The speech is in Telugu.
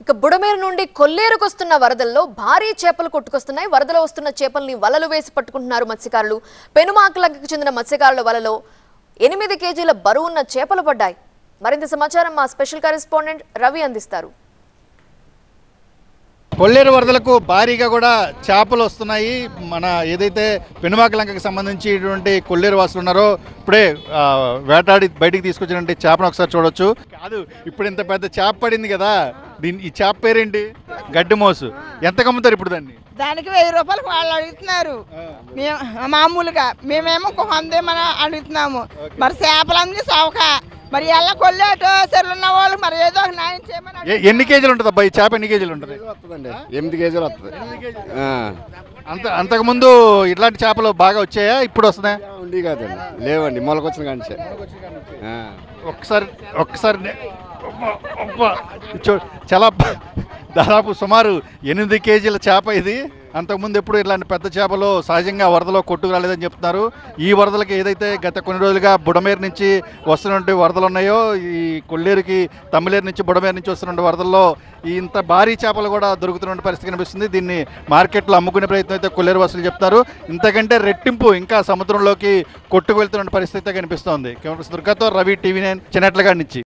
ఇక బుడమేరు నుండి కొల్లేరుకు వస్తున్న వరదల్లో భారీ చేపలు కొట్టుకొస్తున్నాయి. వరదలో వస్తున్న చేపల్ని వలలు వేసి పట్టుకుంటున్నారు మత్స్యకారులు. పెనుమాకలకు చెందిన మత్స్యకారుల వలలో 8 కేజీల బరువున్న చేపలు పడ్డాయి. మరింత సమాచారం మా స్పెషల్ కరెస్పాండెంట్ రవి అందిస్తారు. కొల్లేరు వరదలకు భారీగా కూడా చేపలు వస్తున్నాయి. మన ఏదైతే పెనుమాకలంకకి సంబంధించినటువంటి కొల్లేరు వాసులు ఉన్నారో ఇప్పుడే వేటాడి బయటికి తీసుకొచ్చినటువంటి చేపను ఒకసారి చూడొచ్చు. కాదు, ఇప్పుడు ఇంత పెద్ద చేప పడింది కదా, ఈ చేప పేరేంటి? గడ్డి మోసు. ఎంతకు అమ్ముతారు ఇప్పుడు దాన్ని? దానికి 1000 రూపాయలకు వాళ్ళు అడుగుతున్నారు. మామూలుగా మేమేమో 100 మనం అడుగుతున్నాము. మరి చేపలన్నీ సౌక. మరి ఎలా కొల్లేటు అసలు ఉన్న వాళ్ళు మరి ఏదో ఒక న్యాయం చేయమని. ఎన్ని కేజీలు ఉంటుంది అబ్బాయి చేప? ఎన్ని కేజీలు ఉంటుంది? 8 కేజీలు వస్తుంది. అంతకుముందు ఇట్లాంటి చేపలు బాగా వచ్చాయా? ఇప్పుడు వస్తున్నాయి? ఉండి కాదండి, లేవండి, మొలకొచ్చిన కానీ. ఒక్కసారి చాలా దాదాపు సుమారు 8 కేజీల చేప ఇది. అంతకుముందు ఎప్పుడు ఇట్లాంటి పెద్ద చేపలు సహజంగా వరదలో కొట్టుకురాలేదని చెప్తున్నారు. ఈ వరదలకి ఏదైతే గత కొన్ని రోజులుగా బుడమేరు నుంచి వస్తున్నటువంటి వరదలు ఉన్నాయో, ఈ కొల్లేరుకి తమిళేరు నుంచి బుడమేరు నుంచి వస్తున్న వరదల్లో ఇంత భారీ చేపలు కూడా దొరుకుతున్న పరిస్థితి కనిపిస్తుంది. దీన్ని మార్కెట్లో అమ్ముకునే ప్రయత్నం అయితే కొల్లేరు వాసులు చెప్తారు. ఇంతకంటే రెట్టింపు ఇంకా సముద్రంలోకి కొట్టుకు వెళ్తున్న పరిస్థితి కనిపిస్తోంది. కెమెరా దుర్గాతో రవి, TV9 చిన్నట్లగా నుంచి.